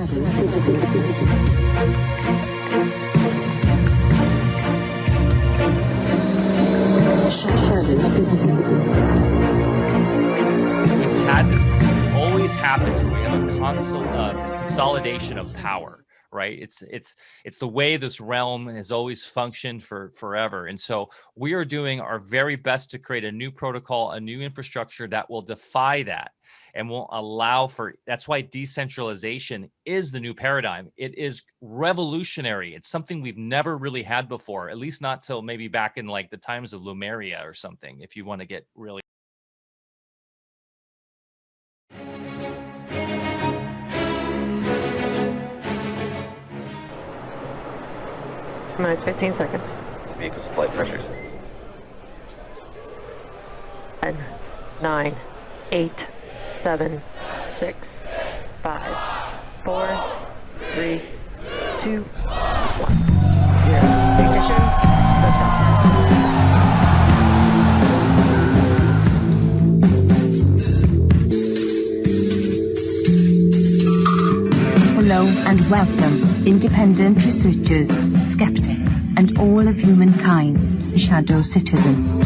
Had this always happens when we have a consolidation of power, right? It's the way this realm has always functioned for forever. And so we are doing our very best to create a new protocol, a new infrastructure that will defy that and will allow for. That's why decentralization is the new paradigm. It is revolutionary. It's something we've never really had before, at least not till maybe back in like the times of Lemuria or something, if you want to get really. 15 seconds. Vehicle flight pressures. 10, 9, 8, 7, 6, 5, 4, 3, 2, 1. 0. Ignition. Liftoff. Hello and welcome, independent researchers, skeptics, and all of humankind, the Shadow Citizen.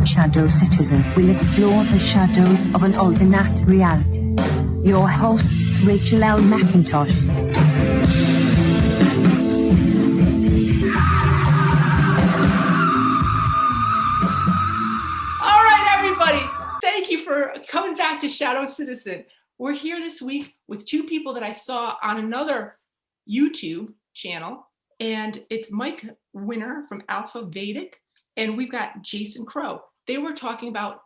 Shadow Citizen will explore the shadows of an alternate reality. Your hosts, Rachel L. McIntosh. Thank you for coming back to Shadow Citizen. We're here this week with two people that I saw on another YouTube channel, and it's Mike Winner from Alfa Vedic, and we've got Jason Crow. They were talking about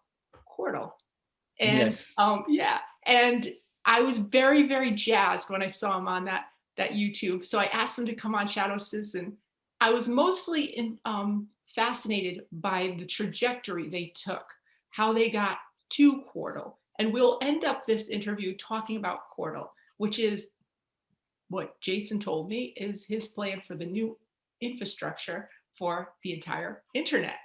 Qortal. And yes. And I was very, very jazzed when I saw him on that YouTube. So I asked them to come on Shadow Citizen. I was mostly fascinated by the trajectory they took, how they got to Qortal. And we'll end up this interview talking about Qortal, which is what Jason told me is his plan for the new infrastructure for the entire internet,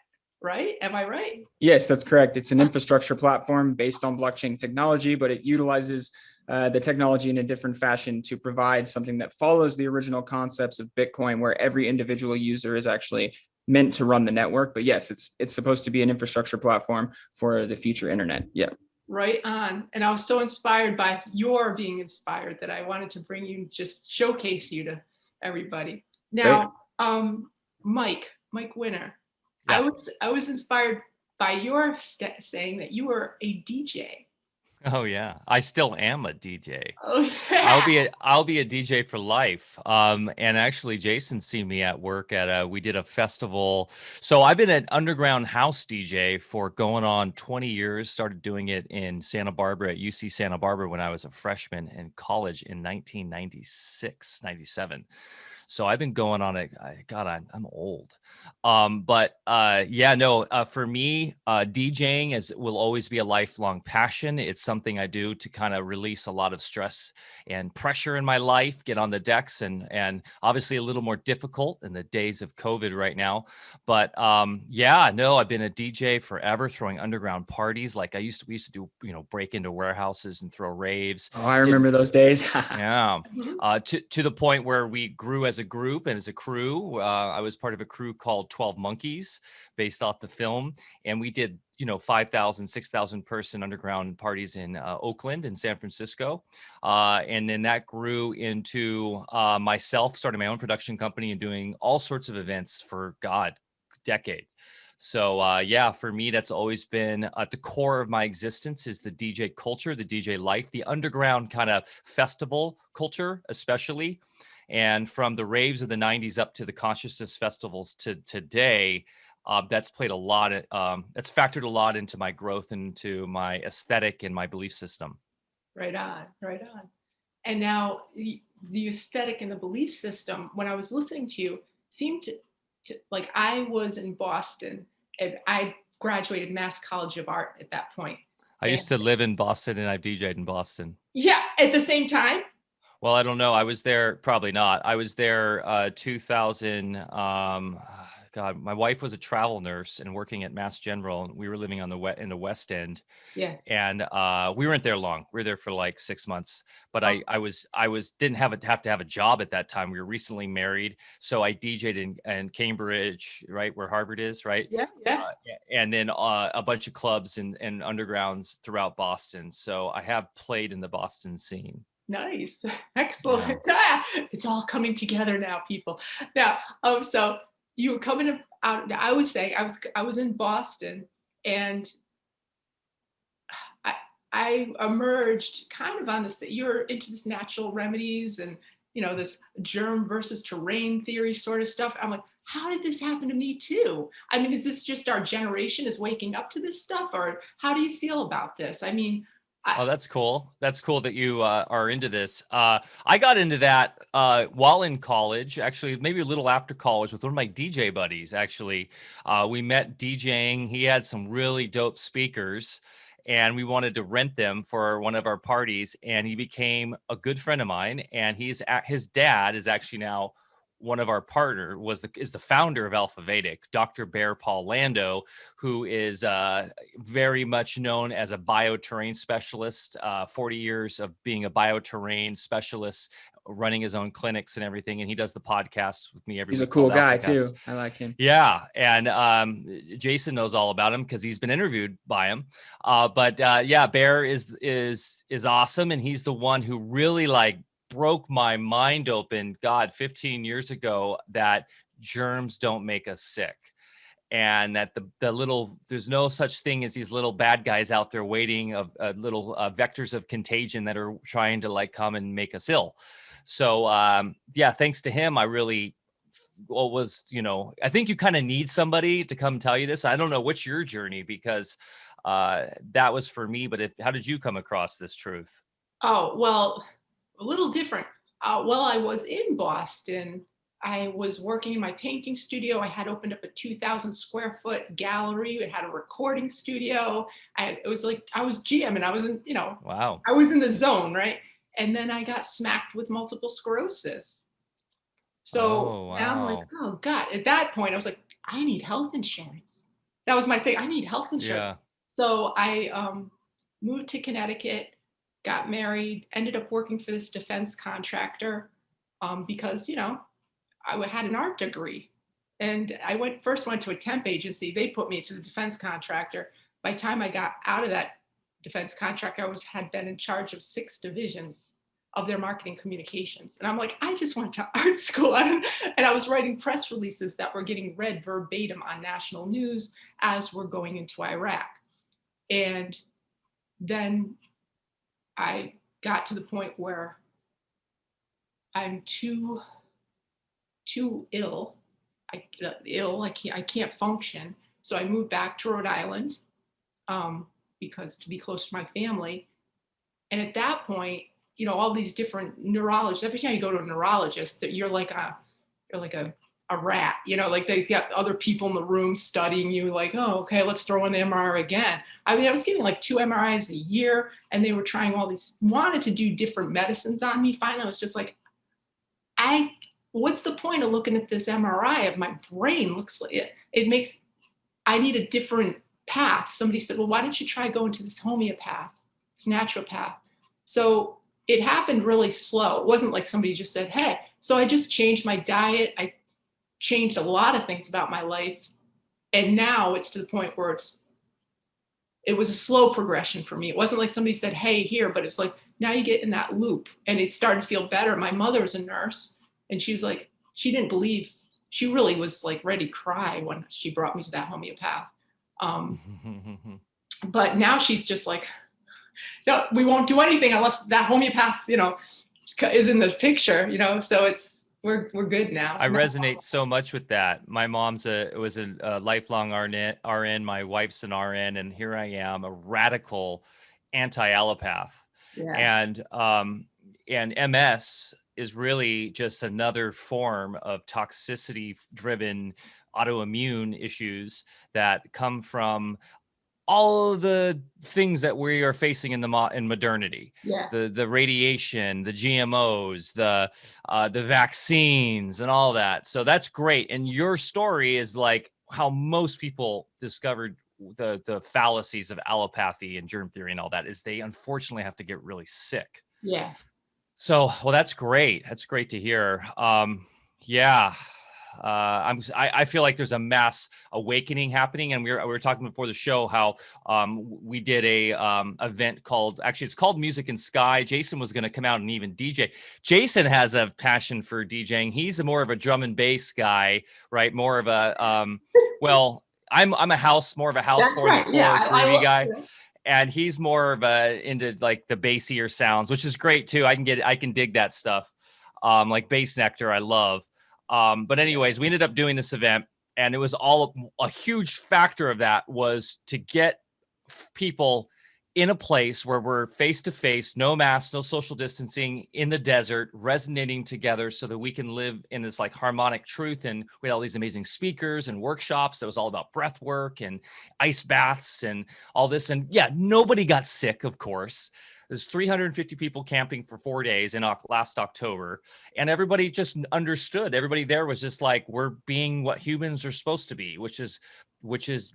right? Am I right? Yes, that's correct. It's an infrastructure platform based on blockchain technology, but it utilizes the technology in a different fashion to provide something that follows the original concepts of Bitcoin, where every individual user is actually meant to run the network. But yes, it's supposed to be an infrastructure platform for the future internet. Yeah. Right on. And I was so inspired by your being inspired that I wanted to bring you, just showcase you to everybody. Now, Mike Winner, yeah. I was inspired by your saying that you were a DJ. Oh yeah, I still am a DJ. Oh yeah. I'll be a DJ for life. And actually, Jason's seen me at work at we did a festival. So I've been an underground house DJ for going on 20 years. Started doing it in Santa Barbara at UC Santa Barbara when I was a freshman in college in 1996, 97. So I've been going on it. God, I'm old. For me, DJing will always be a lifelong passion. It's something I do to kind of release a lot of stress and pressure in my life, get on the decks, and obviously a little more difficult in the days of COVID right now. But I've been a DJ forever, throwing underground parties. Like we used to do, break into warehouses and throw raves. Oh, I remember those days. Yeah. To the point where we grew as a group and as a crew. I was part of a crew called 12 Monkeys based off the film. And we did, 5,000, 6,000 person underground parties in Oakland and San Francisco. And then that grew into myself starting my own production company and doing all sorts of events for decades. So for me, that's always been at the core of my existence is the DJ culture, the DJ life, the underground kind of festival culture, especially. And from the raves of the 90s up to the consciousness festivals to today, that's played a lot. That's factored a lot into my growth, into my aesthetic and my belief system. Right on. And now the aesthetic and the belief system, when I was listening to you, seemed to like I was in Boston and I graduated Mass College of Art at that point. I used to live in Boston and I've DJed in Boston. Yeah, at the same time? Well, I don't know. I was there, probably not. I was there 2000, God, my wife was a travel nurse and working at Mass General, and we were living on in the West End. Yeah. And we weren't there long. We were there for like 6 months. But Oh. I didn't have to have a job at that time. We were recently married, so I DJ'd in Cambridge, right where Harvard is, right? Yeah. Yeah. And then a bunch of clubs and undergrounds throughout Boston. So I have played in the Boston scene. Nice. Excellent. Ah, it's all coming together now, people. Now, so you were coming out. I was saying I was in Boston, and I emerged kind of on this. You're into this natural remedies and this germ versus terrain theory sort of stuff. I'm like, how did this happen to me too? I mean, is this just our generation is waking up to this stuff, or how do you feel about this? I mean, Oh, that's cool. That's cool that you are into this. I got into that while in college, actually, maybe a little after college with one of my DJ buddies, actually. We met DJing. He had some really dope speakers, and we wanted to rent them for one of our parties. And he became a good friend of mine. And his dad is actually now one of our partner is the founder of Alfa Vedic, Dr. Barre Lando, who is very much known as a bioterrain specialist, 40 years of being a bioterrain specialist, running his own clinics and everything. And he does the podcast with me every week. He's a cool guy Alfacast. too. I like him. Yeah. And Jason knows all about him because he's been interviewed by him. But Barre is awesome. And he's the one who really broke my mind open, 15 years ago, that germs don't make us sick. And that there's no such thing as these little bad guys out there waiting of little vectors of contagion that are trying to come and make us ill. So thanks to him, I really I think you kind of need somebody to come tell you this. I don't know what's your journey, because that was for me, but how did you come across this truth? Oh, well, a little different. While I was in Boston, I was working in my painting studio. I had opened up a 2,000 square foot gallery. It had a recording studio. It was like I was GM, and I was in, wow, I was in the zone, right? And then I got smacked with multiple sclerosis. So now I'm like, oh God. At that point, I was like, I need health insurance. That was my thing. I need health insurance. Yeah. So I moved to Connecticut, got married, ended up working for this defense contractor because, I had an art degree. And I first went to a temp agency. They put me to the defense contractor. By the time I got out of that defense contract, had been in charge of 6 divisions of their marketing communications. And I'm like, I just went to art school. And I was writing press releases that were getting read verbatim on national news as we're going into Iraq. And then I got to the point where I'm too ill. I can't function. So I moved back to Rhode Island because to be close to my family. And at that point, all these different neurologists, every time you go to a neurologist, that you're like a rat, they got other people in the room studying you, like, oh, okay, let's throw in the MRI again. I mean, I was getting 2 MRIs a year, and they were trying wanted to do different medicines on me. Finally, I was just like, what's the point of looking at this MRI of my brain? Looks like I need a different path. Somebody said, well, why don't you try going to this homeopath, this naturopath? So it happened really slow. It wasn't like somebody just said, hey. So I just changed my diet. I changed a lot of things about my life. And now it's to the point where it was a slow progression for me. It wasn't like somebody said, hey, here, but it's like, now you get in that loop, and it started to feel better. My mother was a nurse, and she was like, she didn't believe, she really was ready to cry when she brought me to that homeopath. But now she's just like, no, we won't do anything unless that homeopath, is in the picture, so we're good now. I resonate so much with that. My mom's was a lifelong RN. My wife's an RN, and here I am, a radical anti-allopath. Yeah. And MS is really just another form of toxicity-driven autoimmune issues that come from all of the things that we are facing in in modernity. Yeah. The radiation, the GMOs, the vaccines, and all that. So that's great. And your story is like how most people discovered the fallacies of allopathy and germ theory and all that, is they unfortunately have to get really sick. Yeah. So, well, that's great. That's great to hear. Yeah. I feel like there's a mass awakening happening, and we were talking before the show how we did a event called, actually it's called Music in Sky. Jason was going to come out and even DJ. Jason has a passion for DJing. He's more of a drum and bass guy, right? More of a well, I'm more of a house That's 44 right. Yeah, groovy guy. Yeah. And he's more of into like the bassier sounds, which is great too. I can dig that stuff. Like Bass Nectar, I love. But anyways, we ended up doing this event, and it was all a huge factor of that was to get people in a place where we're face to face, no masks, no social distancing, in the desert, resonating together so that we can live in this like harmonic truth. And we had all these amazing speakers and workshops that was all about breath work and ice baths and all this. And yeah, nobody got sick, of course. There's 350 people camping for 4 days in last October, and everybody just understood. Everybody there was just like, we're being what humans are supposed to be, which is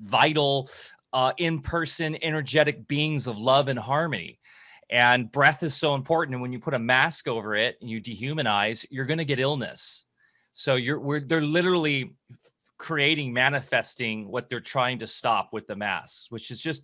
vital, in-person, energetic beings of love and harmony. And breath is so important. And when you put a mask over it and you dehumanize, you're going to get illness. So they're literally manifesting what they're trying to stop with the masks, which is just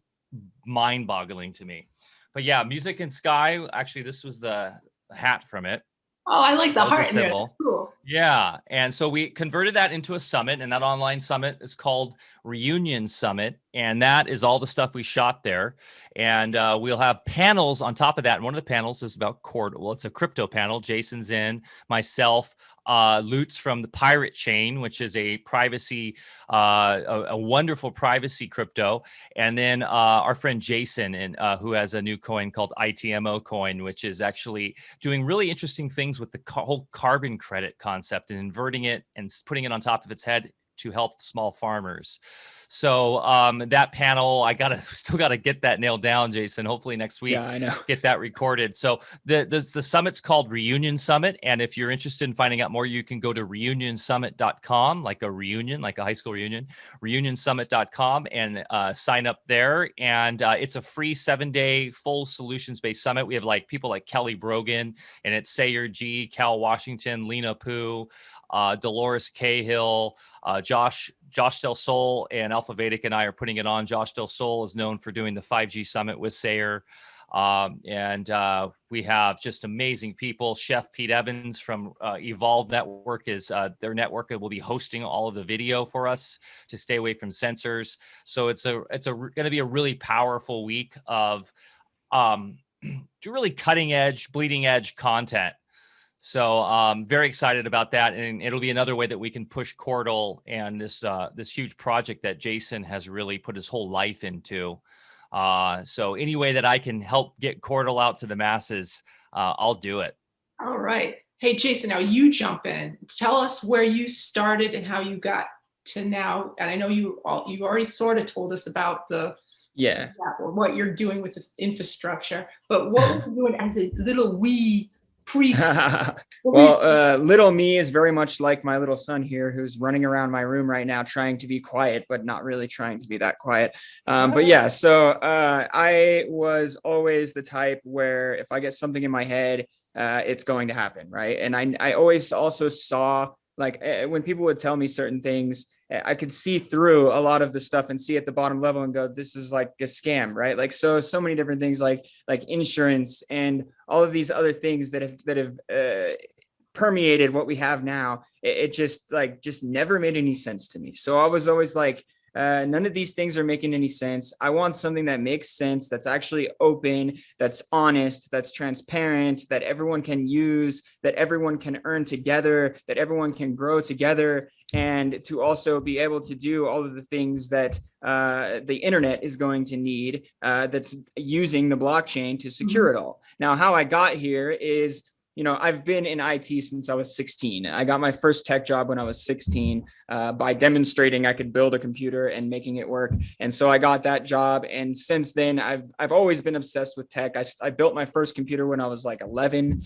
mind-boggling to me. But yeah, Music in Sky. Actually, this was the hat from it. Oh, I like the heart in there. Symbol. That's cool. Yeah. And so we converted that into a summit, and that online summit is called Reunion Summit. And that is all the stuff we shot there. And we'll have panels on top of that. And one of the panels is about Qortal. Well, it's a crypto panel. Jason's in, myself, Lutz from the Pirate Chain, which is a privacy, a wonderful privacy crypto. And then our friend Jason, who has a new coin called ITMO coin, which is actually doing really interesting things with the whole carbon credit concept and inverting it and putting it on top of its head to help small farmers. So that panel, still gotta get that nailed down, Jason. Hopefully next week, I know. get that recorded. So the summit's called Reunion Summit, and if you're interested in finding out more, you can go to reunionsummit.com, like a reunion, like a high school reunion, reunionsummit.com, and sign up there. And it's a free 7-day full solutions-based summit. We have like people like Kelly Brogan, and it's Sayer G, Cal Washington, Lena Poo, Dolores Cahill, Josh Del Sol, and Alfa Vedic and I are putting it on. Josh Del Sol is known for doing the 5G summit with Sayer. And we have just amazing people. Chef Pete Evans from Evolve Network is their network will be hosting all of the video for us to stay away from censors. So it's going to be a really powerful week of really cutting edge, bleeding edge content. So very excited about that, and it'll be another way that we can push Qortal and this huge project that Jason has really put his whole life into. So any way that I can help get Qortal out to the masses, I'll do it. All right. Hey, Jason, now you jump in. Tell us where you started and how you got to now. And I know you already sort of told us about what you're doing with this infrastructure, but what were you doing as a little wee Well, little me is very much like my little son here, who's running around my room right now trying to be quiet, but not really trying to be that quiet. But yeah, so I was always the type where if I get something in my head, it's going to happen, right? And I always also saw, like, when people would tell me certain things, I could see through a lot of the stuff and see at the bottom level and go, this is like a scam, right? Like, so many different things like insurance and all of these other things that have permeated what we have now. It just never made any sense to me. So I was always like, none of these things are making any sense. I want something that makes sense, that's actually open, that's honest, that's transparent, that everyone can use, that everyone can earn together, that everyone can grow together, and to also be able to do all of the things that the internet is going to need, that's using the blockchain to secure it all. Now, how I got here is I've been in IT since I was 16. I got my first tech job when I was 16 by demonstrating I could build a computer and making it work. And so I got that job. And since then, I've always been obsessed with tech. I built my first computer when I was like 11.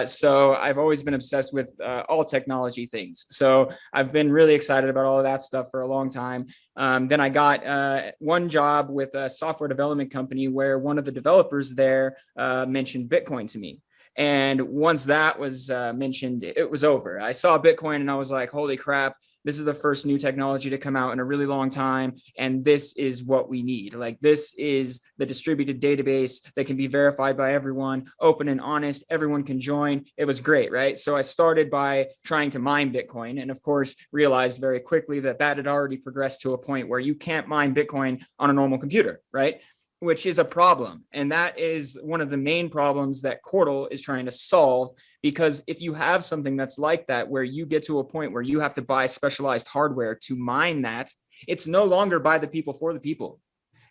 So I've always been obsessed with all technology things. So I've been really excited about all of that stuff for a long time. Then I got one job with a software development company where one of the developers there mentioned Bitcoin to me. And once that was mentioned, it was over. I saw Bitcoin and I was like, holy crap, this is the first new technology to come out in a really long time. And this is what we need. Like, this is the distributed database that can be verified by everyone, open and honest. Everyone can join. It was great, right? So I started by trying to mine Bitcoin, and of course, realized very quickly that had already progressed to a point where you can't mine Bitcoin on a normal computer, right? Which is a problem. And that is one of the main problems that Qortal is trying to solve, because if you have something that's like that, where you get to a point where you have to buy specialized hardware to mine that, it's no longer by the people for the people.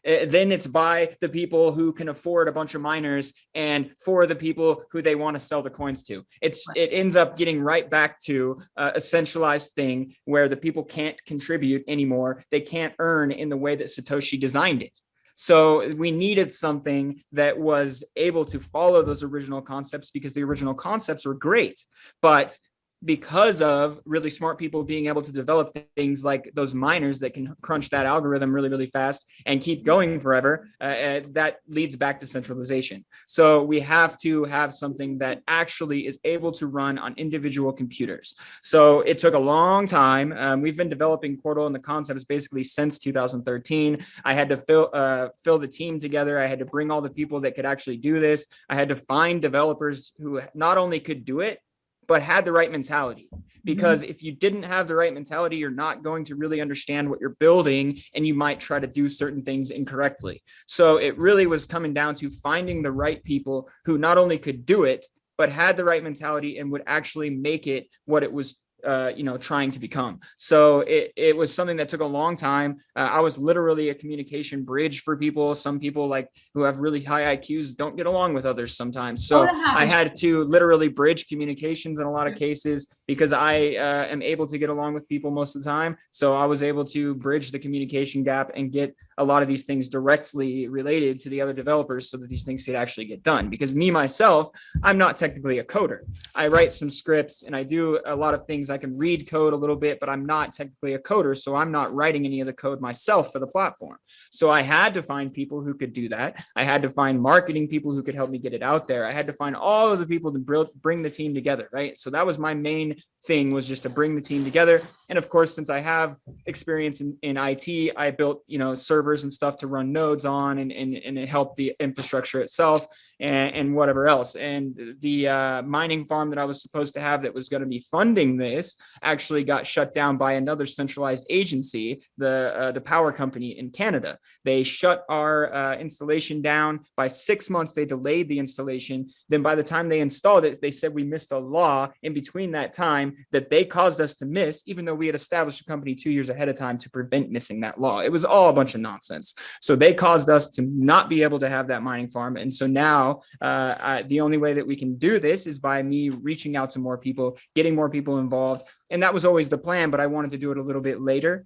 Then it's by the people who can afford a bunch of miners and for the people who they want to sell the coins to. It ends up getting right back to a centralized thing where the people can't contribute anymore. They can't earn in the way that Satoshi designed it. So we needed something that was able to follow those original concepts, because the original concepts were great, but because of really smart people being able to develop things like those miners that can crunch that algorithm really, really fast and keep going forever, that leads back to centralization. So we have to have something that actually is able to run on individual computers. So it took a long time. We've been developing Qortal and the concepts basically since 2013. I had to fill the team together. I had to bring all the people that could actually do this. I had to find developers who not only could do it, but had the right mentality. Because if you didn't have the right mentality, you're not going to really understand what you're building, and you might try to do certain things incorrectly. So it really was coming down to finding the right people who not only could do it, but had the right mentality and would actually make it what it was trying to become. So it was something that took a long time. I was literally a communication bridge for people. Some people, like, who have really high IQs don't get along with others sometimes. So I had to literally bridge communications in a lot of cases, because I am able to get along with people most of the time. So I was able to bridge the communication gap and get a lot of these things directly related to the other developers so that these things could actually get done. Because me, myself, I'm not technically a coder. I write some scripts and I do a lot of things. I can read code a little bit, but I'm not technically a coder. So I'm not writing any of the code myself for the platform. So I had to find people who could do that. I had to find marketing people who could help me get it out there. I had to find all of the people to bring the team together, right? So that was my main thing, was just to bring the team together. And of course, since I have experience in IT, I built, servers and stuff to run nodes on, and it helped the infrastructure itself and whatever else. And the mining farm that I was supposed to have that was going to be funding this actually got shut down by another centralized agency, the power company in Canada. They shut our installation down by 6 months. They delayed the installation. Then by the time they installed it, they said we missed a law in between that time that they caused us to miss, even though we had established a company 2 years ahead of time to prevent missing that law. It was all a bunch of nonsense. So they caused us to not be able to have that mining farm. And so now the only way that we can do this is by me reaching out to more people, getting more people involved. And that was always the plan, but I wanted to do it a little bit later.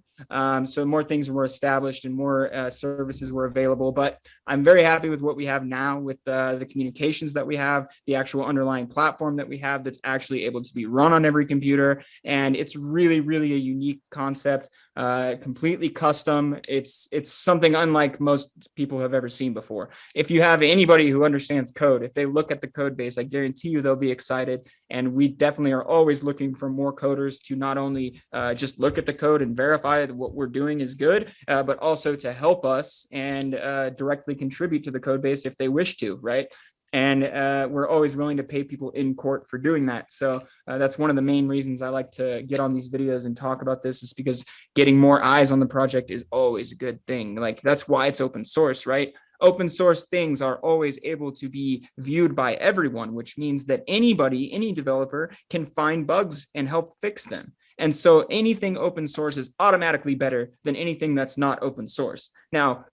So more things were established and more services were available. But I'm very happy with what we have now, with the communications that we have, the actual underlying platform that we have that's actually able to be run on every computer. And it's really, really a unique concept, completely custom. It's something unlike most people have ever seen before. If you have anybody who understands code, if they look at the code base, I guarantee you they'll be excited. And we definitely are always looking for more coders to not only just look at the code and verify that what we're doing is good, but also to help us and directly contribute to the code base if they wish to, right? And we're always willing to pay people in court for doing that. So that's one of the main reasons I like to get on these videos and talk about this, is because getting more eyes on the project is always a good thing. Like, that's why it's open source, right? Open source things are always able to be viewed by everyone, which means that anybody, any developer, can find bugs and help fix them. And so anything open source is automatically better than anything that's not open source. Now,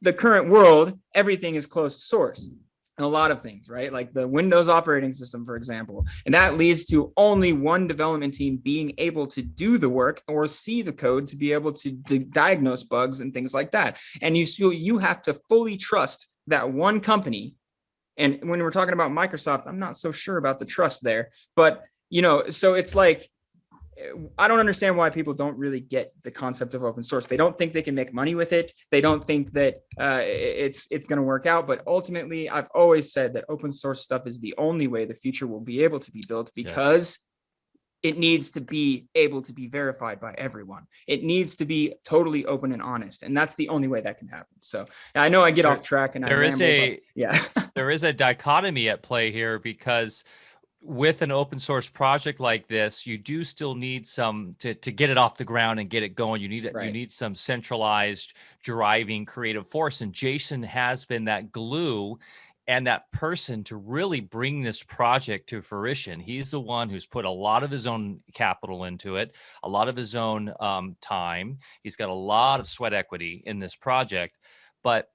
the current world, everything is closed source. a lot of things, right? Like the Windows operating system, for example. And that leads to only one development team being able to do the work or see the code to be able to diagnose bugs and things like that. And you have to fully trust that one company. And when we're talking about Microsoft, I'm not so sure about the trust there, but so it's like, I don't understand why people don't really get the concept of open source. They don't think they can make money with it. They don't think that it's going to work out. But ultimately, I've always said that open source stuff is the only way the future will be able to be built, because it needs to be able to be verified by everyone. It needs to be totally open and honest. And that's the only way that can happen. So I know I get off track and there is a dichotomy at play here, because with an open source project like this, you do still need some to get it off the ground and get it going. You need some centralized driving creative force. And Jason has been that glue and that person to really bring this project to fruition. He's the one who's put a lot of his own capital into it, a lot of his own time. He's got a lot of sweat equity in this project. But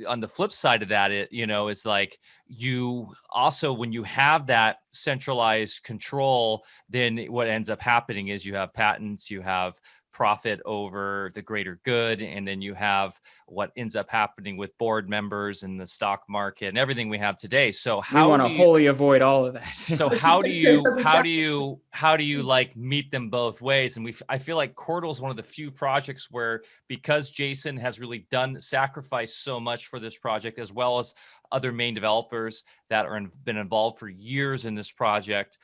on the flip side of that, it's like, you also, when you have that centralized control, then what ends up happening is you have patents, you have profit over the greater good, and then you have what ends up happening with board members and the stock market and everything we have today. So we want to wholly avoid all of that. So how do you like meet them both ways? And I feel like Qortal is one of the few projects where, because Jason has really sacrificed so much for this project, as well as other main developers that been involved for years in this project,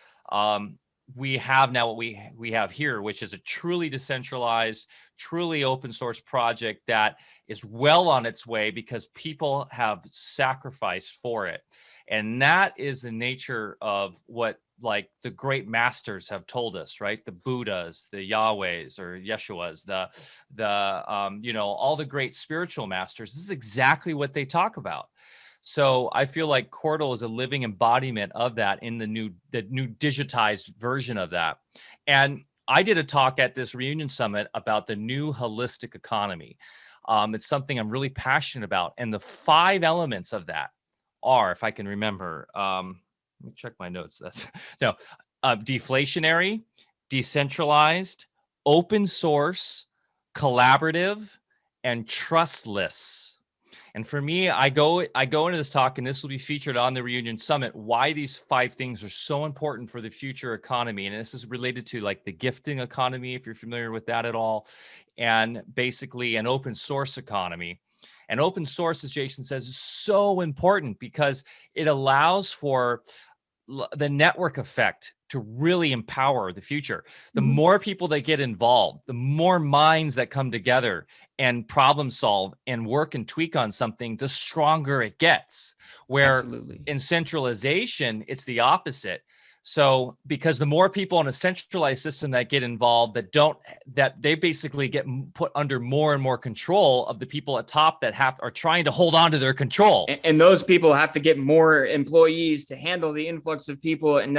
we have now what we have here, which is a truly decentralized, truly open source project that is well on its way because people have sacrificed for it. And that is the nature of what, like, the great masters have told us, right? The Buddhas, the Yahwehs or Yeshuas, all the great spiritual masters. This is exactly what they talk about. So I feel like Qortal is a living embodiment of that in the new digitized version of that. And I did a talk at this reunion summit about the new holistic economy. It's something I'm really passionate about. And the 5 elements of that are, if I can remember, let me check my notes. Deflationary, decentralized, open source, collaborative, and trustless. And for me, I go into this talk, and this will be featured on the Reunion Summit, why these 5 things are so important for the future economy. And this is related to, like, the gifting economy, if you're familiar with that at all, and basically an open source economy. And open source, as Jason says, is so important because it allows for the network effect to really empower the future. The more people that get involved, the more minds that come together and problem solve and work and tweak on something, the stronger it gets. Where in centralization, it's the opposite. So because the more people in a centralized system that get involved, that they basically get put under more and more control of the people at top that are trying to hold on to their control. And those people have to get more employees to handle the influx of people and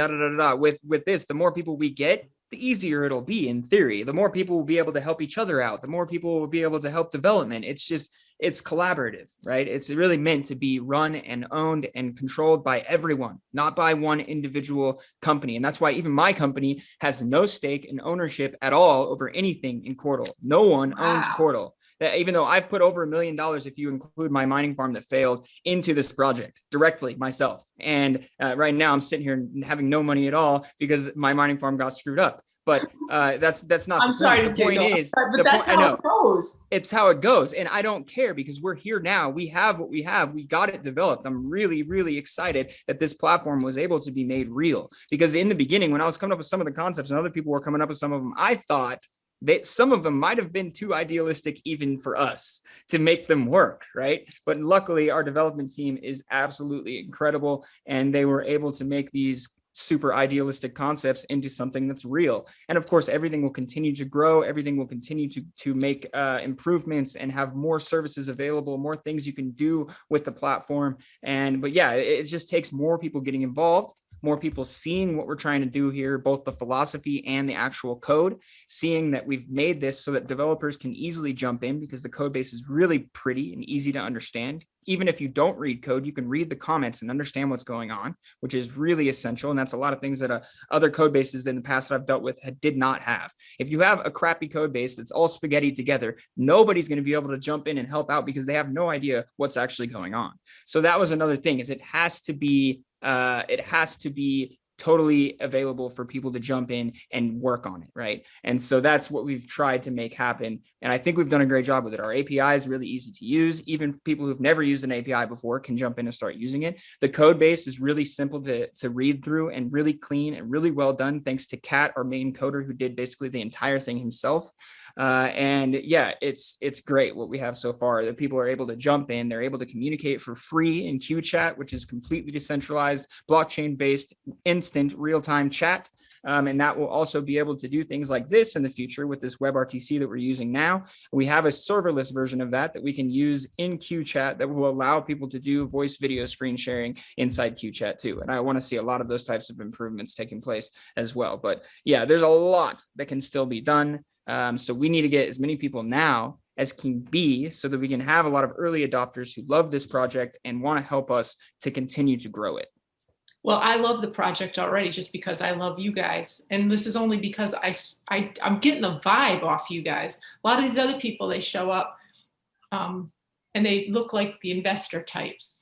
With this, the more people we get, the easier it'll be in theory. The more people will be able to help each other out. The more people will be able to help development. It's collaborative, right? It's really meant to be run and owned and controlled by everyone, not by one individual company. And that's why even my company has no stake in ownership at all over anything in Qortal. No one owns Qortal. Even though I've put over $1 million, if you include my mining farm that failed, into this project directly myself. And right now I'm sitting here having no money at all because my mining farm got screwed up. But that's not the point. The point is, but that's how it goes. It's how it goes. And I don't care because we're here now. We have what we have. We got it developed. I'm really, really excited that this platform was able to be made real. Because in the beginning, when I was coming up with some of the concepts and other people were coming up with some of them, I thought that some of them might have been too idealistic even for us to make them work, right? But luckily, our development team is absolutely incredible, and they were able to make these super idealistic concepts into something that's real. And of course, everything will continue to grow. Everything will continue to make improvements and have more services available, more things you can do with the platform. But yeah, it just takes more people getting involved, more people seeing what we're trying to do here, both the philosophy and the actual code, seeing that we've made this so that developers can easily jump in because the code base is really pretty and easy to understand. Even if you don't read code, you can read the comments and understand what's going on, which is really essential. And that's a lot of things that other code bases in the past that I've dealt with did not have. If you have a crappy code base that's all spaghetti together, nobody's going to be able to jump in and help out because they have no idea what's actually going on. So that was another thing, is it has to be totally available for people to jump in and work on it, right? And so that's what we've tried to make happen. And I think we've done a great job with it. Our API is really easy to use. Even people who've never used an API before can jump in and start using it. The code base is really simple to read through and really clean and really well done, thanks to Kat, our main coder, who did basically the entire thing himself. And yeah, it's great what we have so far, that people are able to jump in, they're able to communicate for free in QChat, which is completely decentralized, blockchain-based, instant real-time chat. And that will also be able to do things like this in the future with this WebRTC that we're using now. We have a serverless version of that we can use in QChat that will allow people to do voice video screen sharing inside QChat too. And I want to see a lot of those types of improvements taking place as well. But yeah, there's a lot that can still be done. So we need to get as many people now as can be, so that we can have a lot of early adopters who love this project and want to help us to continue to grow it. Well, I love the project already just because I love you guys. And this is only because I'm getting the vibe off you guys. A lot of these other people, they show up and they look like the investor types,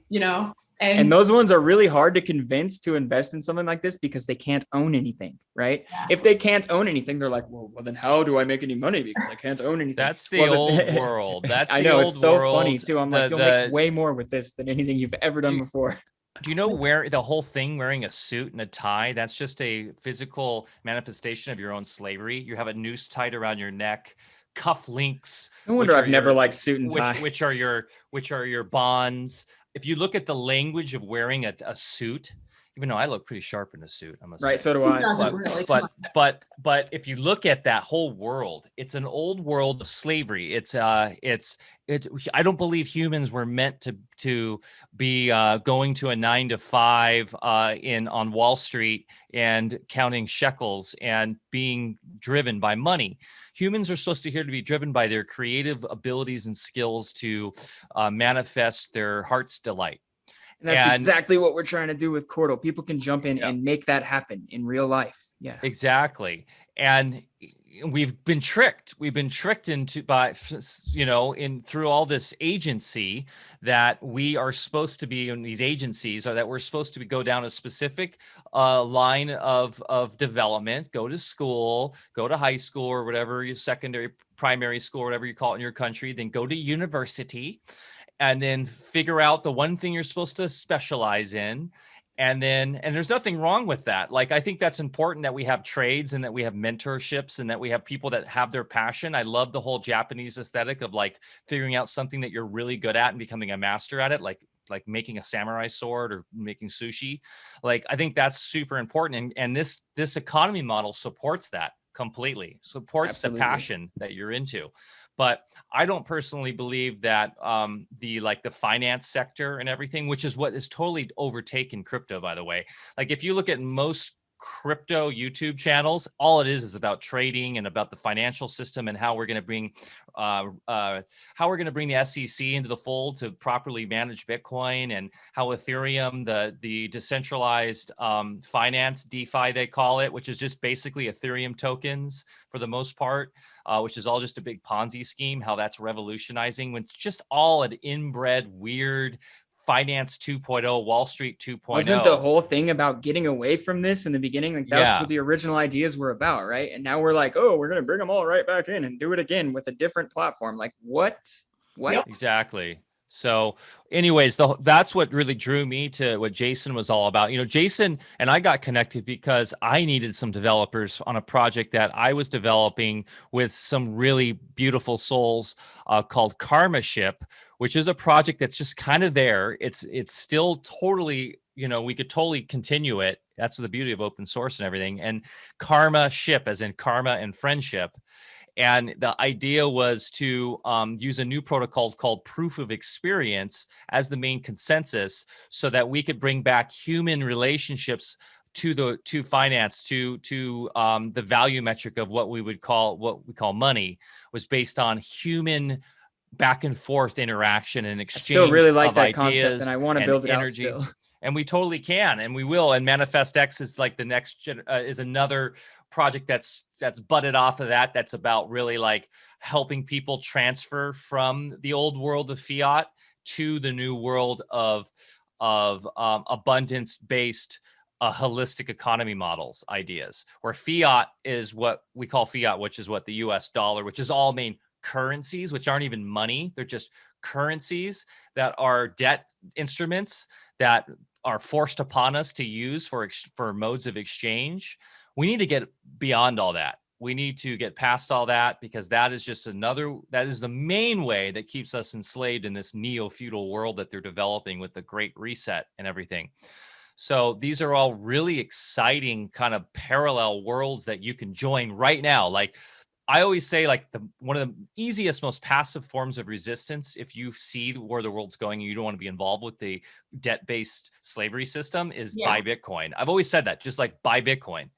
you know? And those ones are really hard to convince to invest in something like this because they can't own anything, right? Yeah. If they can't own anything, they're like, well, then how do I make any money? Because I can't own anything. That's the old world. That's the I know, old it's so world. funny too. I'm like, you'll make way more with this than anything you've ever done before. Do you know where the whole thing, wearing a suit and a tie, that's just a physical manifestation of your own slavery? You have a noose tied around your neck, cuff links. No wonder I've never liked suit and tie. Which are your bonds. If you look at the language of wearing a suit, even though I look pretty sharp in a suit, I must say. Right, so do I. But if you look at that whole world, it's an old world of slavery. I don't believe humans were meant to be going to a 9-to-5 on Wall Street and counting shekels and being driven by money. Humans are supposed to here to be driven by their creative abilities and skills to manifest their heart's delight. And that's exactly what we're trying to do with Qortal. People can jump in and make that happen in real life. Yeah, exactly. And we've been tricked. We've been tricked through all this agency that we are supposed to be in these agencies, or that we're supposed to go down a specific line of development, go to school, go to high school or whatever, your secondary, primary school, whatever you call it in your country, then go to university, and then figure out the one thing you're supposed to specialize in. And there's nothing wrong with that. Like, I think that's important that we have trades and that we have mentorships and that we have people that have their passion. I love the whole Japanese aesthetic of like figuring out something that you're really good at and becoming a master at it, like making a samurai sword or making sushi. Like, I think that's super important. And this economy model supports that completely, supports Absolutely. The passion that you're into. But I don't personally believe that the finance sector and everything, which is what is totally overtaken crypto, by the way. Like, if you look at most crypto YouTube channels, all it is about trading and about the financial system and how we're going to bring the SEC into the fold to properly manage Bitcoin, and how Ethereum, the decentralized finance, DeFi they call it, which is just basically Ethereum tokens for the most part, which is all just a big Ponzi scheme, how that's revolutionizing when it's just all an inbred weird finance 2.0, Wall Street 2.0. Wasn't the whole thing about getting away from this in the beginning? Like, that's what the original ideas were about, right? And now we're like, oh, we're going to bring them all right back in and do it again with a different platform. Like, what? Yep. Exactly. So anyways, that's what really drew me to what Jason was all about. You know, Jason and I got connected because I needed some developers on a project that I was developing with some really beautiful souls called Karma Ship, which is a project that's just kind of there. It's still totally, we could totally continue it. That's the beauty of open source and everything. And Karma Ship, as in karma and friendship. And the idea was to use a new protocol called proof of experience as the main consensus, so that we could bring back human relationships to finance, to the value metric of what we call money, was based on human back and forth interaction and exchange I still really like of that concept, and ideas I want to and build it out energy. still. And we totally can, and we will. And Manifest X is like the next is another project that's budded off of that. That's about really like helping people transfer from the old world of fiat to the new world of abundance based holistic economy models, ideas, where fiat is what we call fiat, which is what the US dollar, which is all main currencies, which aren't even money. They're just currencies that are debt instruments that are forced upon us to use for modes of exchange. We need to get beyond all that. We need to get past all that, because that is just that is the main way that keeps us enslaved in this neo-feudal world that they're developing with the Great Reset and everything. So these are all really exciting kind of parallel worlds that you can join right now. Like I always say, like one of the easiest, most passive forms of resistance, if you see where the world's going and you don't want to be involved with the debt-based slavery system, is buy Bitcoin. I've always said that, just like buy Bitcoin.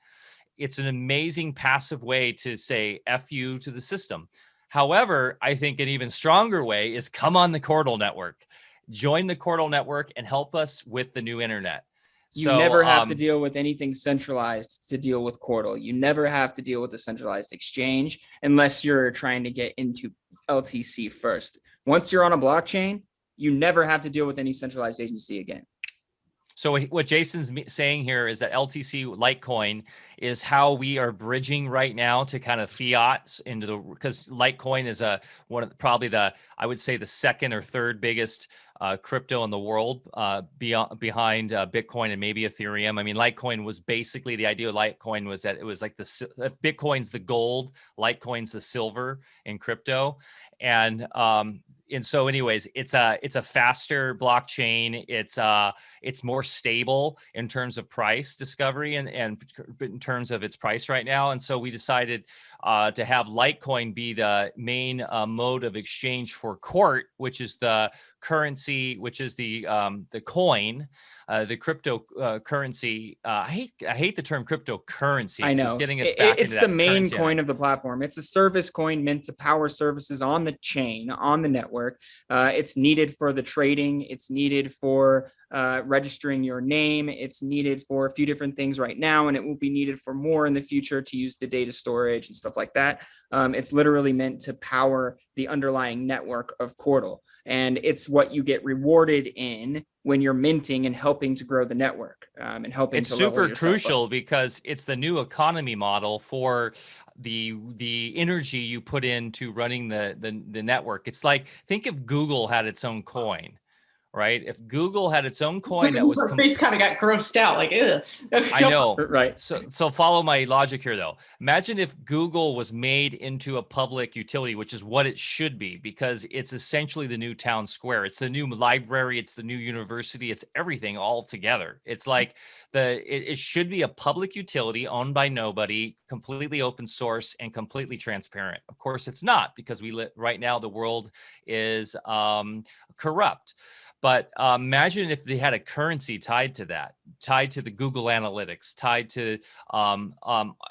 It's an amazing passive way to say F you to the system. However, I think an even stronger way is come on the Qortal network. Join the Qortal network and help us with the new internet. You never have to deal with anything centralized to deal with Qortal. You never have to deal with a centralized exchange unless you're trying to get into LTC first. Once you're on a blockchain, you never have to deal with any centralized agency again. So what Jason's saying here is that LTC Litecoin is how we are bridging right now to kind of fiat into because Litecoin is probably I would say the second or third biggest crypto in the world, behind Bitcoin and maybe Ethereum. I mean, Litecoin was basically, the idea of Litecoin was that it was like Bitcoin's the gold, Litecoin's the silver in crypto. And so anyways, it's a faster blockchain. It's more stable in terms of price discovery and in terms of its price right now. And so we decided to have Litecoin be the main mode of exchange for Qort, which is the currency, which is the coin, the crypto currency. I hate the term cryptocurrency. I know. It's getting us back it's into the main coin of the platform. It's a service coin meant to power services on the chain, on the network. It's needed for the trading. It's needed for registering your name. It's needed for a few different things right now, and it will be needed for more in the future to use the data storage and stuff like that. It's literally meant to power the underlying network of Qortal. And it's what you get rewarded in when you're minting and helping to grow the network, and helping. It's super crucial because it's the new economy model for the energy you put into running the network. It's like, think if Google had its own coin, right? If Google had its own coin that was... Her face kind of got grossed out, like, ugh. I know. Right. So follow my logic here, though. Imagine if Google was made into a public utility, which is what it should be, because it's essentially the new town square. It's the new library. It's the new university. It's everything all together. It's like it should be a public utility owned by nobody, completely open source and completely transparent. Of course, it's not, because right now the world is corrupt. But imagine if they had a currency tied to that, tied to the Google Analytics, tied to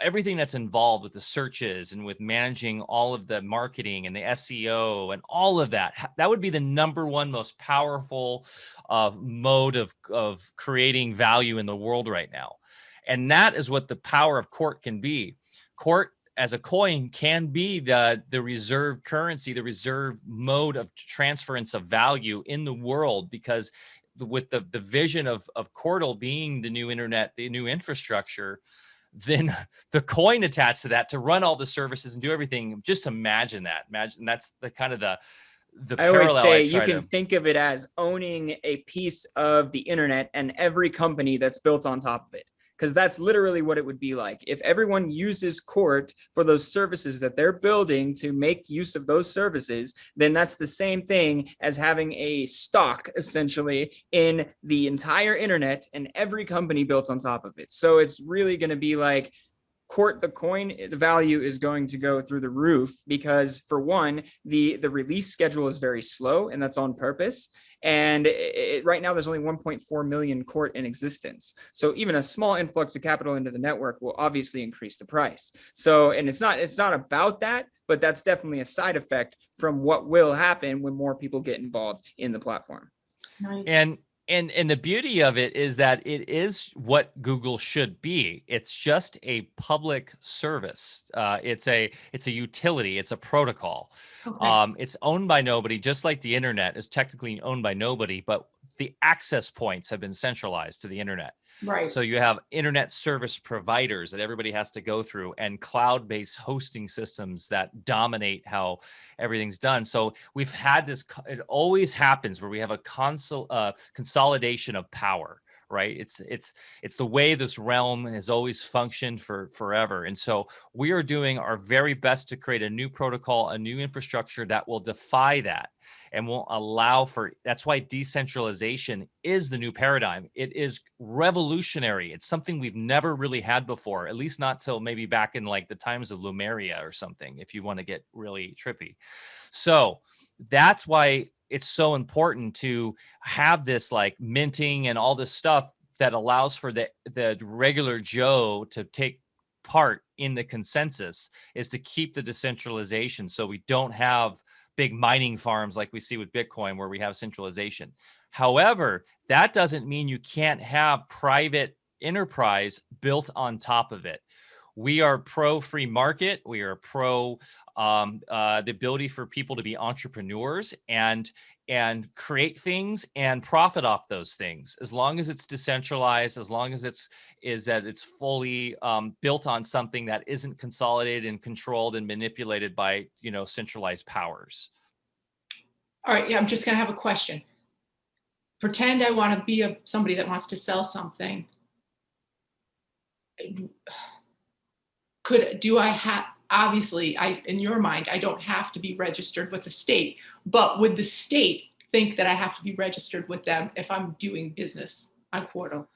everything that's involved with the searches and with managing all of the marketing and the SEO and all of that. That would be the number one most powerful mode of creating value in the world right now. And that is what the power of Qort can be. Qort as a coin can be the reserve currency, the reserve mode of transference of value in the world, because with the vision of Qortal being the new internet, the new infrastructure, then the coin attached to that to run all the services and do everything. Just imagine that. Imagine that's the kind of the I always say you can think of it as owning a piece of the internet and every company that's built on top of it. Because that's literally what it would be like. If everyone uses Qort for those services that they're building to make use of those services, then that's the same thing as having a stock, essentially, in the entire internet and every company built on top of it. So it's really going to be like the coin value is going to go through the roof because, for one, the release schedule is very slow, and that's on purpose. And right now there's only 1.4 million Qort in existence. So even a small influx of capital into the network will obviously increase the price. So, and it's not about that, but that's definitely a side effect from what will happen when more people get involved in the platform. Nice. And the beauty of it is that it is what Google should be. It's just a public service. It's a utility. It's a protocol. Okay. It's owned by nobody, just like the internet is technically owned by nobody, but the access points have been centralized to the internet. Right. So you have internet service providers that everybody has to go through, and cloud-based hosting systems that dominate how everything's done. So we've had this, it always happens where we have a consolidation of power, right? It's the way this realm has always functioned for forever. And so we are doing our very best to create a new protocol, a new infrastructure that will defy that and won't allow for. That's why decentralization is the new paradigm. It is revolutionary. It's something we've never really had before, at least not till maybe back in like the times of Lemuria or something, if you want to get really trippy. So that's why it's so important to have this like minting and all this stuff that allows for the regular Joe to take part in the consensus, is to keep the decentralization, so we don't have big mining farms like we see with Bitcoin where we have centralization. However, that doesn't mean you can't have private enterprise built on top of it. We are pro free market. We are pro the ability for people to be entrepreneurs and create things and profit off those things, as long as it's decentralized, as long as it's fully built on something that isn't consolidated and controlled and manipulated by centralized powers. All right. Yeah, I'm just gonna have a question. Pretend I want to be somebody that wants to sell something. Obviously, in your mind, I don't have to be registered with the state, but would the state think that I have to be registered with them if I'm doing business on Qortal?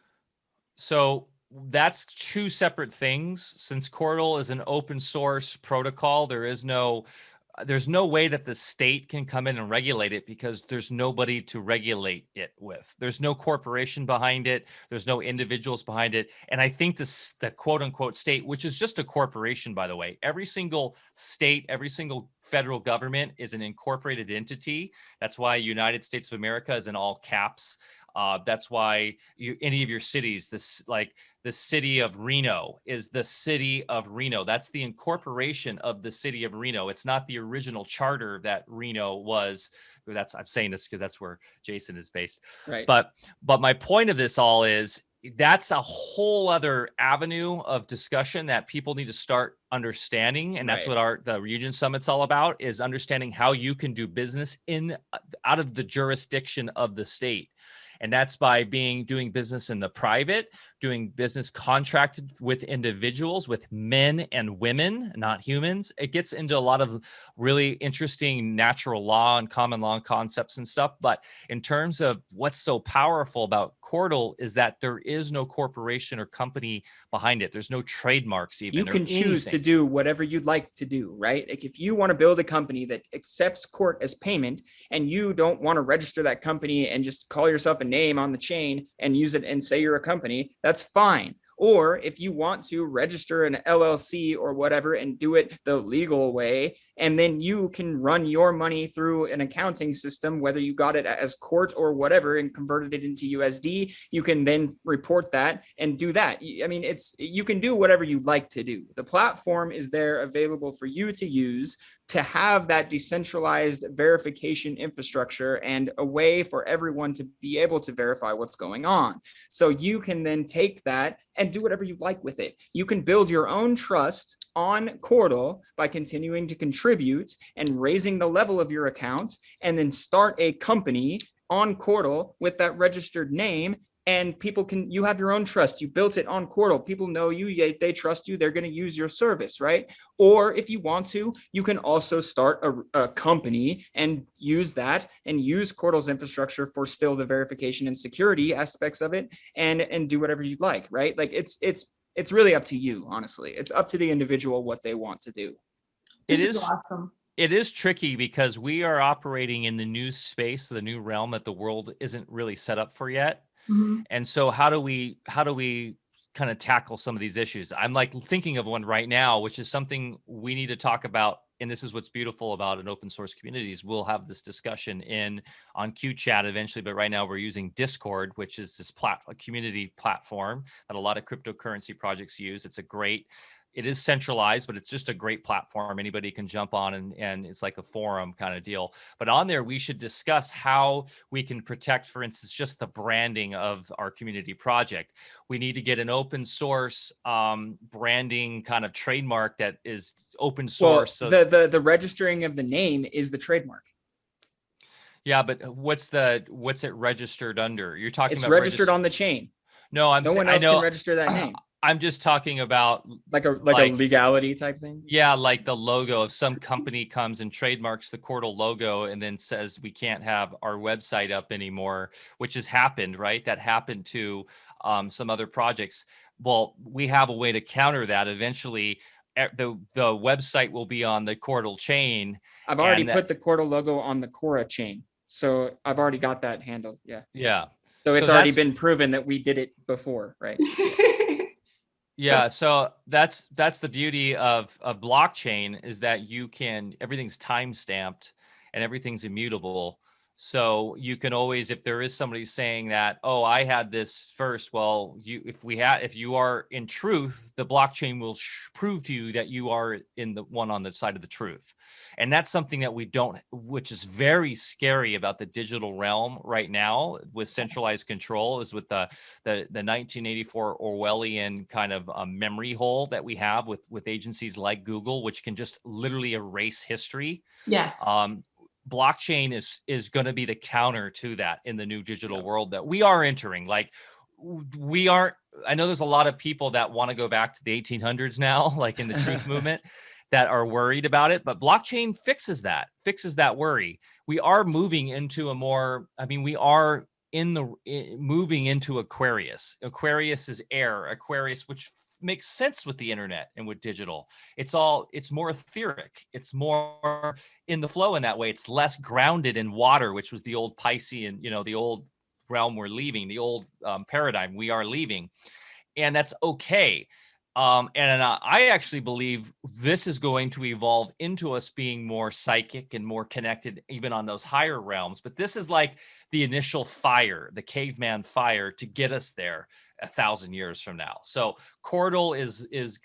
So that's two separate things. Since Qortal is an open source protocol, there's no way that the state can come in and regulate it, because there's nobody to regulate it with. There's no corporation behind it. There's no individuals behind it. And I think the quote unquote state, which is just a corporation, by the way, every single state, every single federal government is an incorporated entity. That's why United States of America is in all caps. That's why any of your cities, the city of Reno is the city of Reno. That's the incorporation of the city of Reno. It's not the original charter that Reno was. I'm saying this because that's where Jason is based. Right. But my point of this all is, that's a whole other avenue of discussion that people need to start understanding. And that's what the Reunion Summit's all about, is understanding how you can do business out of the jurisdiction of the state. And that's by doing business in the private, doing business contracted with individuals, with men and women, not humans. It gets into a lot of really interesting natural law and common law concepts and stuff. But in terms of what's so powerful about Qortal is that there is no corporation or company behind it. There's no trademarks even. You can choose to do whatever you'd like to do, right? Like if you want to build a company that accepts Qort as payment, and you don't want to register that company and just call yourself a name on the chain and use it and say you're a company, that's fine. Or if you want to register an LLC or whatever and do it the legal way, and then you can run your money through an accounting system, whether you got it as Qort or whatever and converted it into USD, you can then report that and do that. I mean, you can do whatever you'd like to do. The platform is there available for you to use to have that decentralized verification infrastructure and a way for everyone to be able to verify what's going on. So you can then take that and do whatever you like with it. You can build your own trust on Qortal by continuing to contribute and raising the level of your account, and then start a company on Qortal with that registered name. And you have your own trust. You built it on Qortal. People know you, they trust you. They're going to use your service, right? Or if you want to, you can also start a company and use that and use Qortal's infrastructure for still the verification and security aspects of it, and do whatever you'd like, right? Like it's it's really up to you, honestly. It's up to the individual what they want to do. This is awesome. It is tricky because we are operating in the new space, the new realm that the world isn't really set up for yet. Mhm. And so how do we kind of tackle some of these issues? I'm like thinking of one right now, which is something we need to talk about. And this is what's beautiful about an open source communities. We'll have this discussion on QChat eventually, but right now we're using Discord, which is this a community platform that a lot of cryptocurrency projects use. It is centralized, but it's just a great platform. Anybody can jump on and it's like a forum kind of deal. But on there, we should discuss how we can protect, for instance, just the branding of our community project. We need to get an open source branding kind of trademark that is open source. Well, the registering of the name is the trademark. Yeah, but what's it registered under? You're talking it's about registered on the chain. No, no one else can register that name. I'm just talking about like a legality type thing. Yeah, like the logo. If some company comes and trademarks the Qortal logo and then says we can't have our website up anymore, which has happened, right? That happened to some other projects. Well, we have a way to counter that. Eventually, the website will be on the Qortal chain. I've already put the Qortal logo on the Quora chain, so I've already got that handled. Yeah. Yeah. So it's already been proven that we did it before, right? Yeah, so that's the beauty of blockchain, is that everything's time stamped and everything's immutable. So you can always, if there is somebody saying that, oh, I had this first, well, if you are in truth, the blockchain will prove to you that you are in the one on the side of the truth. And that's something that we don't, which is very scary about the digital realm right now with centralized control, is with the 1984 Orwellian kind of memory hole that we have with agencies like Google, which can just literally erase history. Yes. Blockchain is going to be the counter to that in the new digital world that we are entering. Like I know there's a lot of people that want to go back to the 1800s now, like in the truth movement, that are worried about it, but blockchain fixes that worry. We are moving into moving into Aquarius. Aquarius is air. Aquarius, which makes sense with the internet and with digital. It's more etheric. It's more in the flow in that way. It's less grounded in water, which was the old Piscean, the old realm we're leaving, the old paradigm we are leaving. And that's okay. And I actually believe this is going to evolve into us being more psychic and more connected, even on those higher realms. But this is like the initial fire, the caveman fire, to get us there 1,000 years from now. So Qortal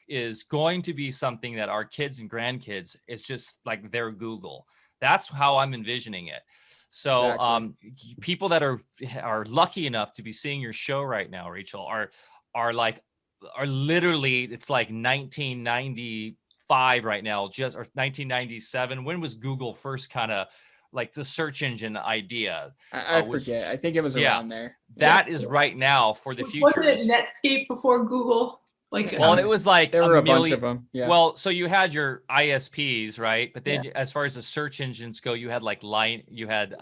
is going to be something that our kids and grandkids, it's just like their Google. That's how I'm envisioning it. So exactly. People that are lucky enough to be seeing your show right now, Rachel, are literally, it's like 1995 right now, or 1997. When was Google first kind of like the search engine idea? I forget. I think it was around there. That is right now for the future. Wasn't it Netscape before Google? It was like there were a bunch of them. Yeah. Well, so you had your ISPs, right? But then as far as the search engines go, you had like you had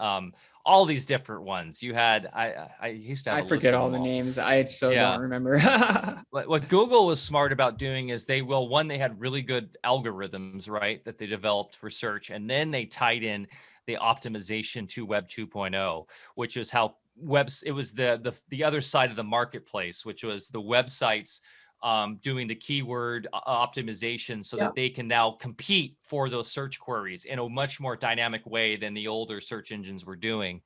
all these different ones. You had I used to have. I forget all the names. I don't remember. What Google was smart about doing is they had really good algorithms, right, that they developed for search, and then they tied in the optimization to Web 2.0, which is how it was the other side of the marketplace, which was the websites doing the keyword optimization so that they can now compete for those search queries in a much more dynamic way than the older search engines were doing.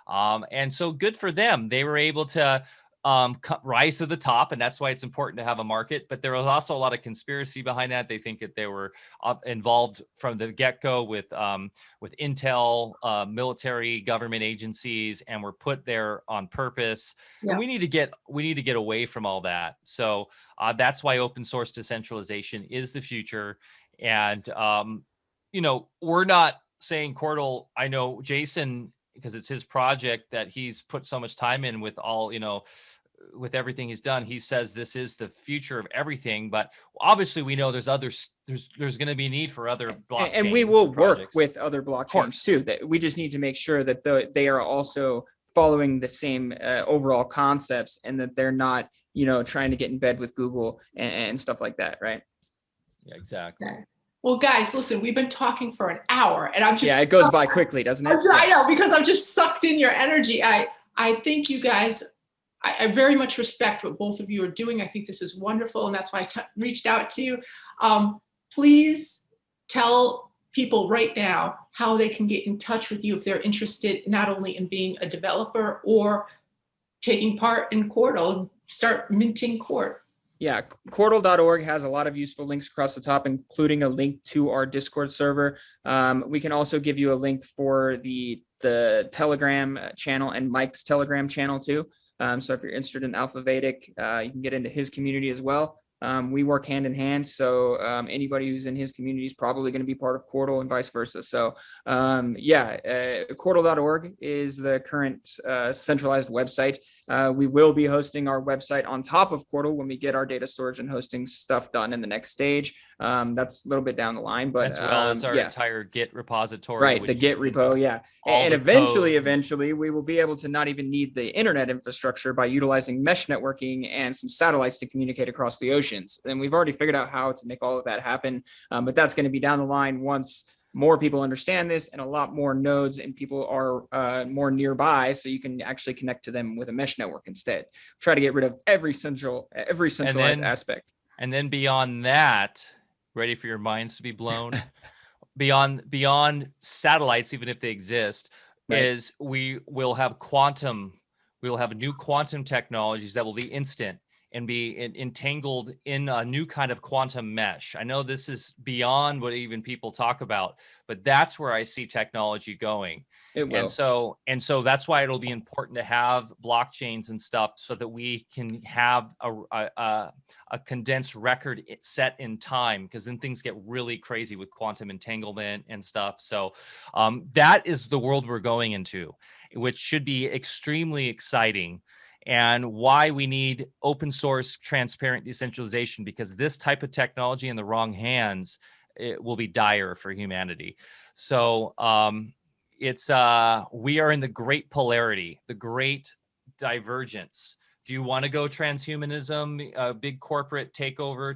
And so good for them. They were able to rise to the top, and that's why it's important to have a market. But there was also a lot of conspiracy behind that. They think that they were involved from the get-go with intel, military, government agencies, and were put there on purpose. And we need to get away from all that. So that's why open source decentralization is the future. And we're not saying Qortal. I know Jason, because it's his project that he's put so much time in with all, with everything he's done. He says this is the future of everything, but obviously we know there's going to be a need for other blockchains. And we will work with other blockchains too. That we just need to make sure that they are also following the same overall concepts, and that they're not trying to get in bed with Google and stuff like that, right? Yeah, exactly. Okay. Well, guys, listen, we've been talking for an hour, and I'm just it goes by quickly, doesn't it? I know, because I'm just sucked in your energy. I think you guys, I very much respect what both of you are doing. I think this is wonderful, and that's why I reached out to you. Please tell people right now how they can get in touch with you if they're interested not only in being a developer or taking part in Qortal, start minting Qort. Yeah, Qortal.org has a lot of useful links across the top, including a link to our Discord server. We can also give you a link for the Telegram channel and Mike's Telegram channel too. So if you're interested in Alfa Vedic, you can get into his community as well. We work hand in hand, so anybody who's in his community is probably going to be part of Qortal and vice versa. So Qortal.org is the current centralized website. We will be hosting our website on top of Qortal when we get our data storage and hosting stuff done in the next stage. That's a little bit down the line, but as well as our entire Git repository. Right, the Git repo, yeah. And eventually we will be able to not even need the internet infrastructure by utilizing mesh networking and some satellites to communicate across the oceans. And we've already figured out how to make all of that happen, but that's going to be down the line once more people understand this and a lot more nodes and people are more nearby, so you can actually connect to them with a mesh network instead. Try to get rid of every centralized aspect. And then beyond that, ready for your minds to be blown? beyond satellites, even if they exist, right, is we will have new quantum technologies that will be instant and be entangled in a new kind of quantum mesh. I know this is beyond what even people talk about, but that's where I see technology going. It will. And so that's why it'll be important to have blockchains and stuff so that we can have a condensed record set in time, because then things get really crazy with quantum entanglement and stuff. So that is the world we're going into, which should be extremely exciting. And why we need open source, transparent decentralization, because this type of technology in the wrong hands, it will be dire for humanity. So we are in the great polarity, the great divergence. Do you want to go transhumanism, big corporate takeover,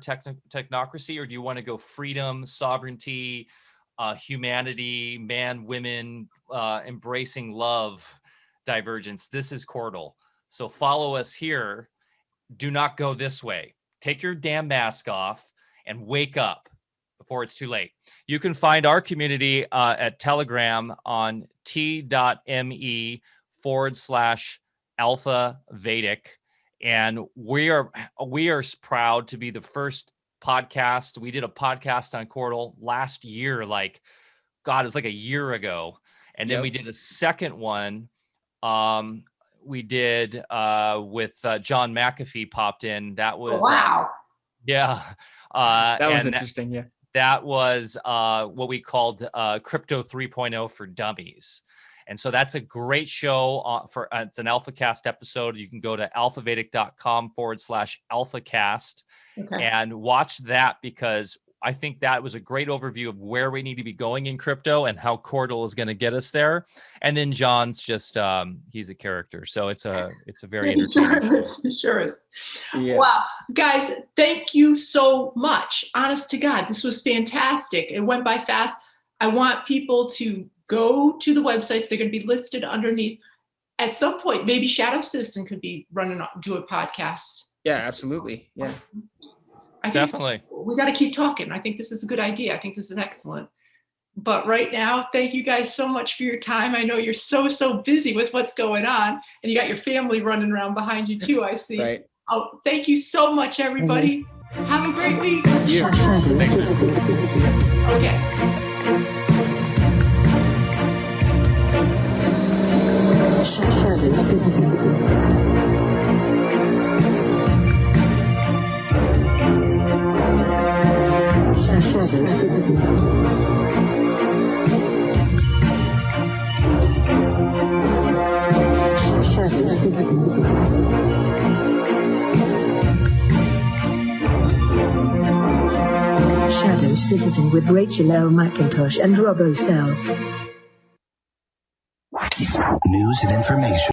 technocracy, or do you want to go freedom, sovereignty, humanity, man, women, embracing love, divergence? This is Qortal. So follow us here. Do not go this way. Take your damn mask off and wake up before it's too late. You can find our community at Telegram on t.me/Alfa Vedic. And we are proud to be the first podcast. We did a podcast on Qortal last year, it was like a year ago. And then we did a second one. We did with John McAfee popped in. That was wow. Yeah. That was interesting. Yeah. That was what we called Crypto 3.0 for Dummies. And so that's a great show it's an Alfacast episode. You can go to alfavedic.com/Alfacast and watch that, because I think that was a great overview of where we need to be going in crypto and how Qortal is going to get us there. And then John's just he's a character, so it's a very entertaining show. Sure is. Yeah. Wow, guys, thank you so much. Honest to God, this was fantastic. It went by fast. I want people to go to the websites. They're going to be listed underneath. At some point, maybe Shadow Citizen could be do a podcast. Yeah, absolutely. Yeah. Definitely. We got to keep talking. I think this is a good idea. I think this is excellent. But right now, thank you guys so much for your time. I know you're so busy with what's going on, and you got your family running around behind you too, I see. Right. Oh, thank you so much, everybody. Have a great week. Yeah. Okay. Shadow Citizen with Rachel L. McIntosh and Rob O'Sell. News and information.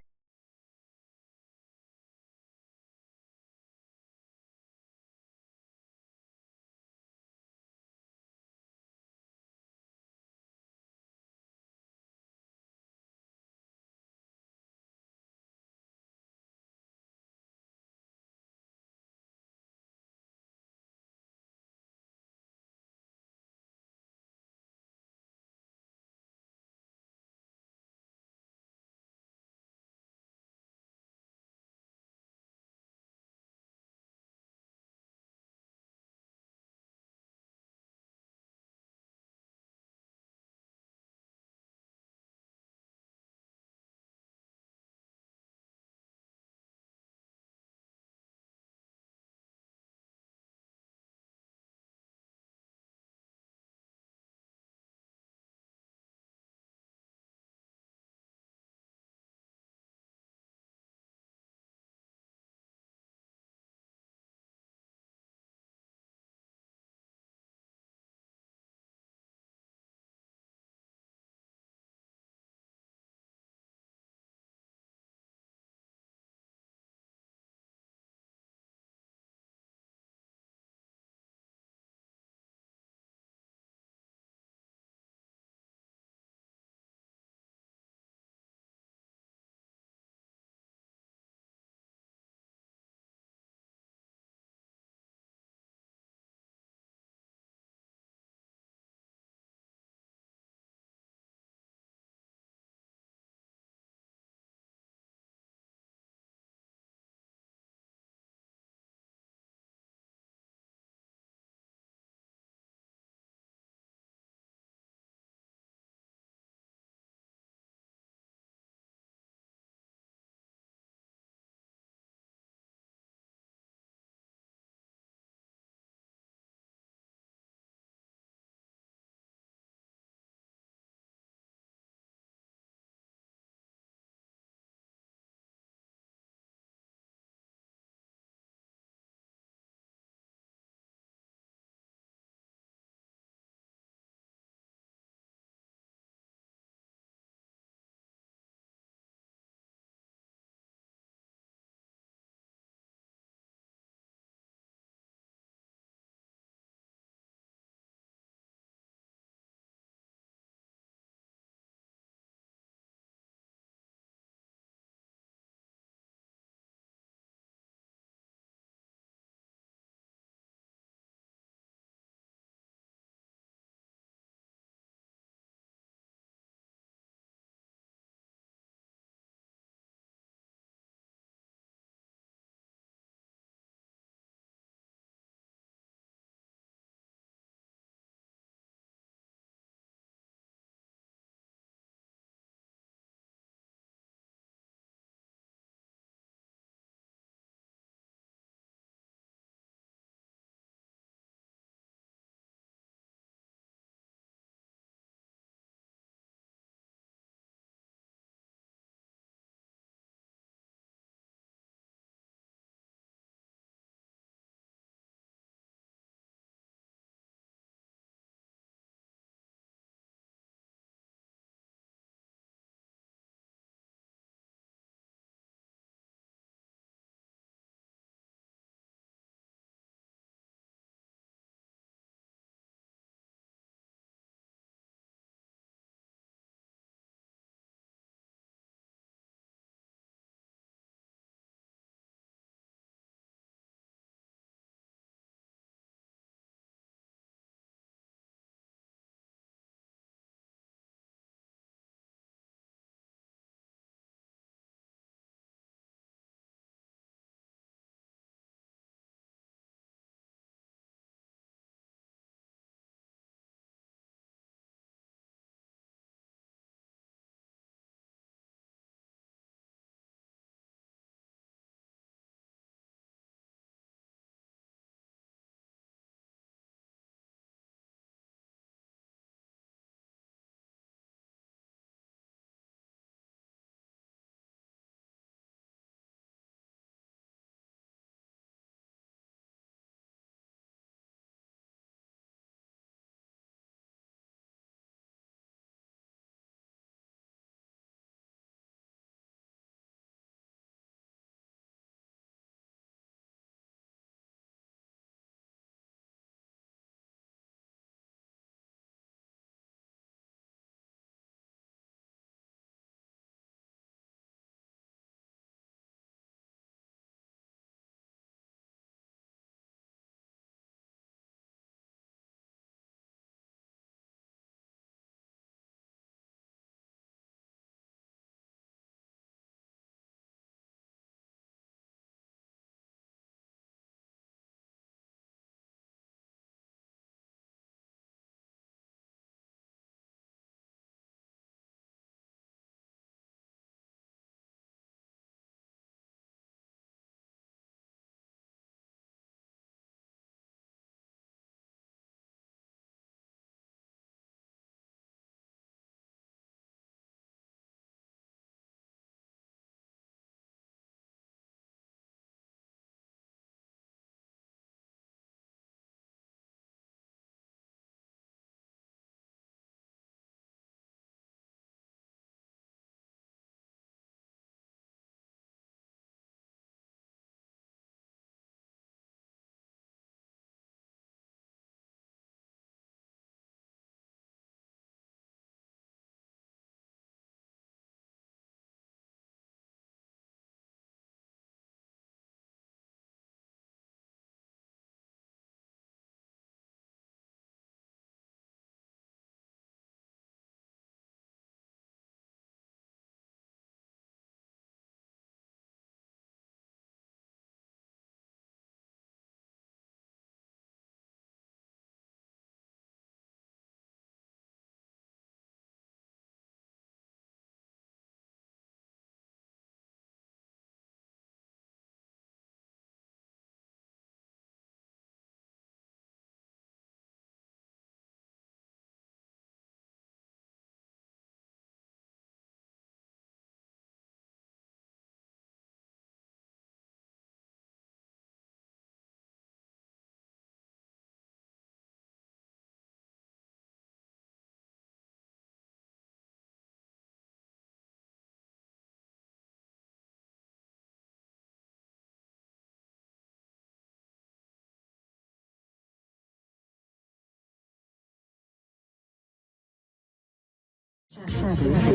Shadow City.